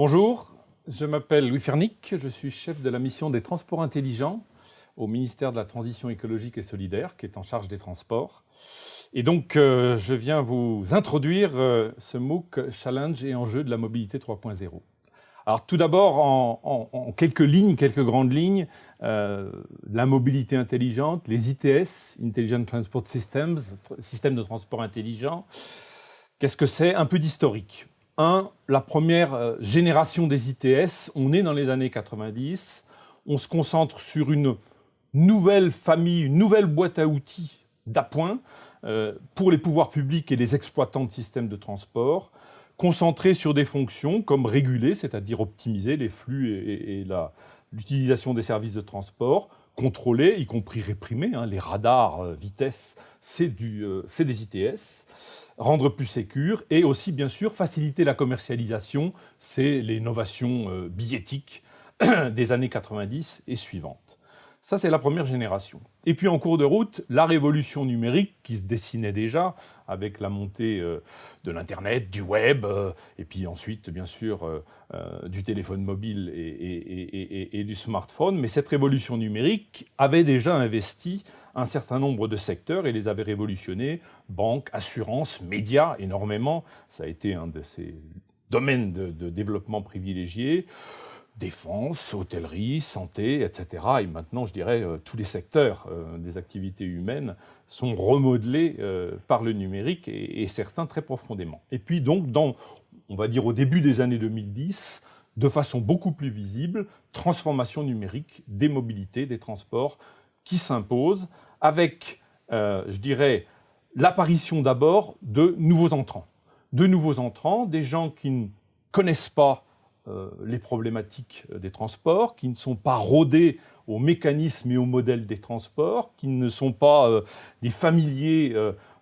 Bonjour, je m'appelle Louis Fernic, je suis chef de la mission des transports intelligents au ministère de la Transition écologique et solidaire, qui est en charge des transports. Et donc, je viens vous introduire ce MOOC Challenge et enjeux de la mobilité 3.0. Alors, tout d'abord, en quelques lignes, quelques grandes lignes, la mobilité intelligente, les ITS, Intelligent Transport Systems, systèmes de transport intelligents. Qu'est-ce que c'est? Un peu d'historique. La première génération des ITS, on est dans les années 90, on se concentre sur une nouvelle famille, une nouvelle boîte à outils d'appoint pour les pouvoirs publics et les exploitants de systèmes de transport, concentrés sur des fonctions comme réguler, c'est-à-dire optimiser les flux et l'utilisation des services de transport, contrôler, y compris réprimer, les radars vitesse, c'est des ITS, rendre plus sécure et aussi, bien sûr, faciliter la commercialisation, c'est l'innovation billettique des années 90 et suivantes. Ça, c'est la première génération. Et puis, en cours de route, la révolution numérique qui se dessinait déjà avec la montée de l'Internet, du web, et puis ensuite, bien sûr, du téléphone mobile et du smartphone. Mais cette révolution numérique avait déjà investi un certain nombre de secteurs et les avait révolutionnés. Banques, assurances, médias, énormément. Ça a été un de ces domaines de développement privilégiés. Défense, hôtellerie, santé, etc. Et maintenant, je dirais, tous les secteurs des activités humaines sont remodelés par le numérique et certains très profondément. Et puis donc, on va dire au début des années 2010, de façon beaucoup plus visible, transformation numérique des mobilités, des transports qui s'impose avec, je dirais, l'apparition d'abord de nouveaux entrants. De nouveaux entrants, des gens qui ne connaissent pas les problématiques des transports, qui ne sont pas rodés aux mécanismes et aux modèles des transports, qui ne sont pas des familiers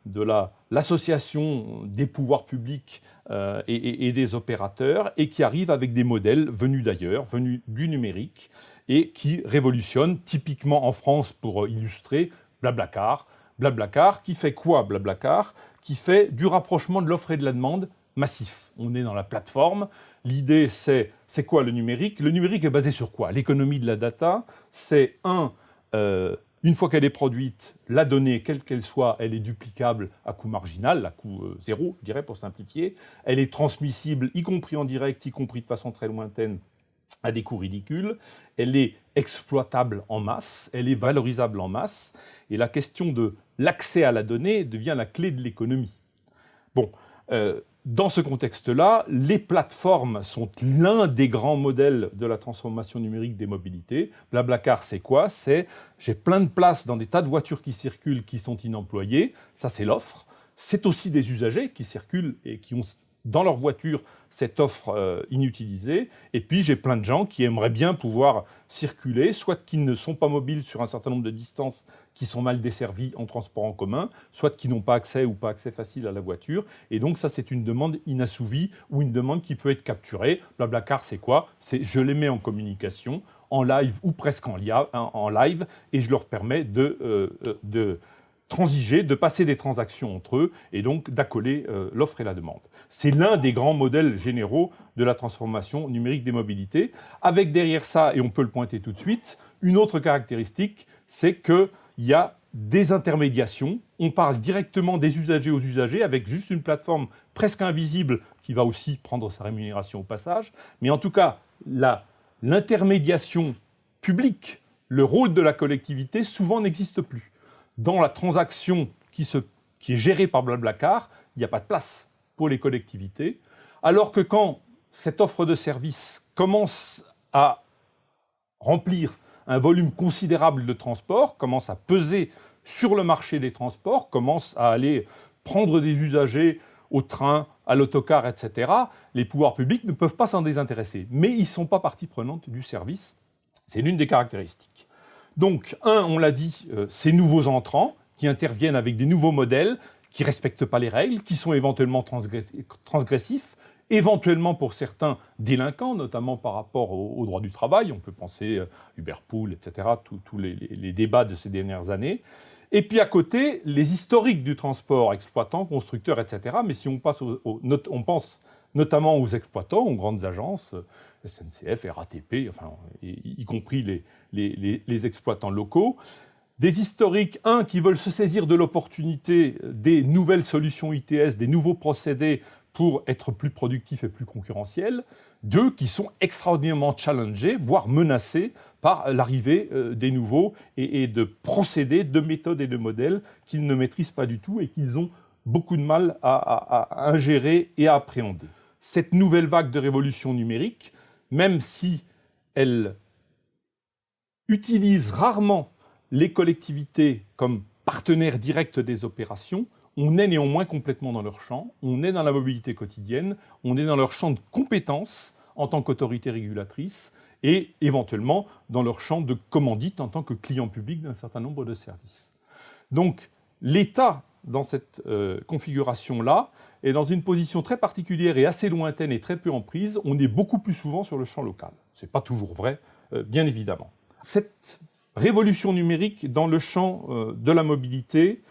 de l'association des pouvoirs publics et des opérateurs, et qui arrivent avec des modèles venus d'ailleurs, venus du numérique, et qui révolutionnent, typiquement en France, pour illustrer, Blablacar. Blablacar, qui fait quoi Blablacar? Qui fait du rapprochement de l'offre et de la demande massif. On est dans la plateforme. L'idée, c'est quoi le numérique? Le numérique est basé sur quoi? L'économie de la data, c'est une fois qu'elle est produite, la donnée, quelle qu'elle soit, elle est duplicable à coût marginal, à coût zéro, je dirais, pour simplifier. Elle est transmissible, y compris en direct, y compris de façon très lointaine, à des coûts ridicules. Elle est exploitable en masse, elle est valorisable en masse. Et la question de l'accès à la donnée devient la clé de l'économie. Bon, dans ce contexte-là, les plateformes sont l'un des grands modèles de la transformation numérique des mobilités. Blablacar, c'est quoi? C'est j'ai plein de places dans des tas de voitures qui circulent qui sont inemployées. Ça, c'est l'offre. C'est aussi des usagers qui circulent et qui ont dans leur voiture cette offre inutilisée. Et puis, j'ai plein de gens qui aimeraient bien pouvoir circuler, soit qui ne sont pas mobiles sur un certain nombre de distances qui sont mal desservies en transport en commun, soit qui n'ont pas accès ou pas accès facile à la voiture. Et donc, ça, c'est une demande inassouvie ou une demande qui peut être capturée. Blablacar, c'est quoi? C'est je les mets en communication, en live ou presque en live, et je leur permets de transiger, de passer des transactions entre eux et donc d'accoler l'offre et la demande. C'est l'un des grands modèles généraux de la transformation numérique des mobilités. Avec derrière ça, et on peut le pointer tout de suite, une autre caractéristique, c'est qu'il y a des intermédiations. On parle directement des usagers aux usagers avec juste une plateforme presque invisible qui va aussi prendre sa rémunération au passage. Mais en tout cas, l'intermédiation publique, le rôle de la collectivité, souvent n'existe plus. Dans la transaction qui est gérée par Blablacar, il n'y a pas de place pour les collectivités, alors que quand cette offre de service commence à remplir un volume considérable de transport, commence à peser sur le marché des transports, commence à aller prendre des usagers au train, à l'autocar, etc., les pouvoirs publics ne peuvent pas s'en désintéresser. Mais ils ne sont pas partie prenante du service. C'est l'une des caractéristiques. Donc, on l'a dit, ces nouveaux entrants qui interviennent avec des nouveaux modèles, qui ne respectent pas les règles, qui sont éventuellement transgressifs, éventuellement pour certains délinquants, notamment par rapport au droit du travail. On peut penser Uberpool, etc., tous les débats de ces dernières années. Et puis à côté, les historiques du transport, exploitants, constructeurs, etc. Mais si on pense notamment aux exploitants, aux grandes agences, SNCF, RATP, enfin, y compris les exploitants locaux. Des historiques, qui veulent se saisir de l'opportunité des nouvelles solutions ITS, des nouveaux procédés pour être plus productifs et plus concurrentiels. 2, qui sont extraordinairement challengés, voire menacés par l'arrivée des nouveaux et de procédés, de méthodes et de modèles qu'ils ne maîtrisent pas du tout et qu'ils ont beaucoup de mal à ingérer et à appréhender. Cette nouvelle vague de révolution numérique, même si elle utilise rarement les collectivités comme partenaires directs des opérations, on est néanmoins complètement dans leur champ, on est dans la mobilité quotidienne, on est dans leur champ de compétences en tant qu'autorité régulatrice et éventuellement dans leur champ de commandite en tant que client public d'un certain nombre de services. Donc l'État, dans cette configuration-là, est dans une position très particulière et assez lointaine et très peu en prise. On est beaucoup plus souvent sur le champ local. Ce n'est pas toujours vrai, bien évidemment. Cette révolution numérique dans le champ de la mobilité,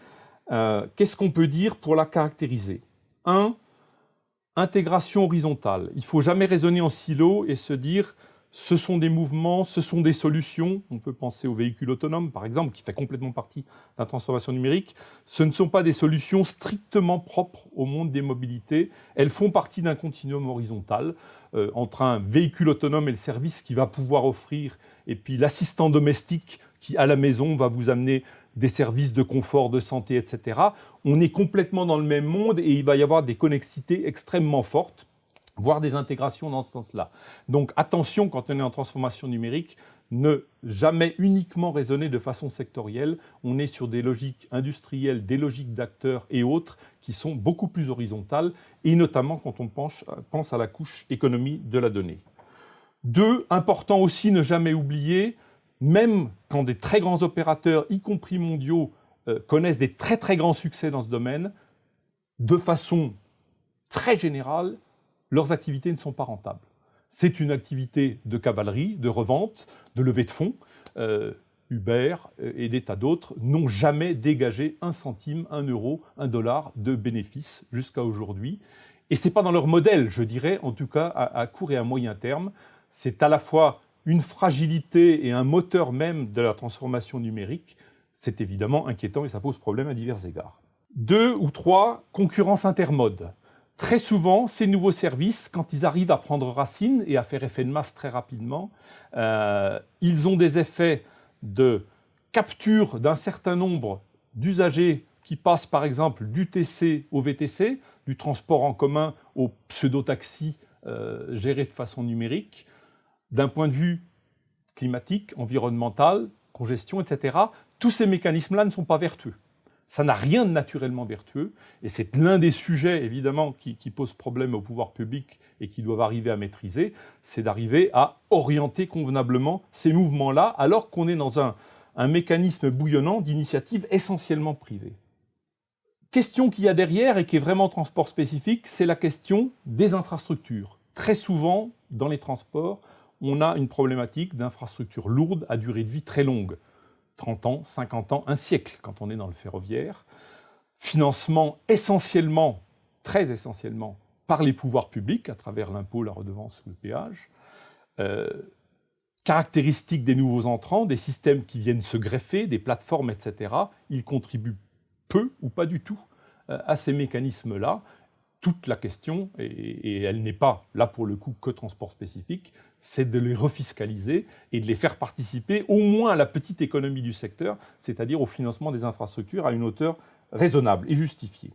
qu'est-ce qu'on peut dire pour la caractériser ? 1, intégration horizontale. Il ne faut jamais raisonner en silo et se dire ce sont des mouvements, ce sont des solutions. On peut penser aux véhicules autonomes, par exemple, qui fait complètement partie de la transformation numérique. Ce ne sont pas des solutions strictement propres au monde des mobilités. Elles font partie d'un continuum horizontal entre un véhicule autonome et le service qu'il va pouvoir offrir, et puis l'assistant domestique qui, à la maison, va vous amener des services de confort, de santé, etc. On est complètement dans le même monde et il va y avoir des connexités extrêmement fortes, voire des intégrations dans ce sens-là. Donc attention, quand on est en transformation numérique, ne jamais uniquement raisonner de façon sectorielle. On est sur des logiques industrielles, des logiques d'acteurs et autres qui sont beaucoup plus horizontales, et notamment quand on pense à la couche économie de la donnée. 2, important aussi, ne jamais oublier, même quand des très grands opérateurs, y compris mondiaux, connaissent des très très grands succès dans ce domaine, de façon très générale, leurs activités ne sont pas rentables. C'est une activité de cavalerie, de revente, de levée de fonds. Uber et des tas d'autres n'ont jamais dégagé 1 centime, 1 euro, 1 dollar de bénéfices jusqu'à aujourd'hui. Et ce n'est pas dans leur modèle, je dirais, en tout cas à court et à moyen terme. C'est à la fois une fragilité et un moteur même de la transformation numérique. C'est évidemment inquiétant et ça pose problème à divers égards. 2 ou 3, concurrence intermode. Très souvent, ces nouveaux services, quand ils arrivent à prendre racine et à faire effet de masse très rapidement, ils ont des effets de capture d'un certain nombre d'usagers qui passent par exemple du TC au VTC, du transport en commun au pseudo-taxi géré de façon numérique. D'un point de vue climatique, environnemental, congestion, etc., tous ces mécanismes-là ne sont pas vertueux. Ça n'a rien de naturellement vertueux, et c'est l'un des sujets, évidemment, qui pose problème au pouvoir public et qui doivent arriver à maîtriser, c'est d'arriver à orienter convenablement ces mouvements-là, alors qu'on est dans un mécanisme bouillonnant d'initiatives essentiellement privées. Question qu'il y a derrière, et qui est vraiment transport spécifique, c'est la question des infrastructures. Très souvent, dans les transports, on a une problématique d'infrastructures lourdes à durée de vie très longue. 30 ans, 50 ans, un siècle quand on est dans le ferroviaire. Financement essentiellement, très essentiellement, par les pouvoirs publics, à travers l'impôt, la redevance ou le péage. Caractéristiques des nouveaux entrants, des systèmes qui viennent se greffer, des plateformes, etc. Ils contribuent peu ou pas du tout à ces mécanismes-là. Toute la question, et elle n'est pas là pour le coup que transport spécifique, c'est de les refiscaliser et de les faire participer au moins à la petite économie du secteur, c'est-à-dire au financement des infrastructures à une hauteur raisonnable et justifiée.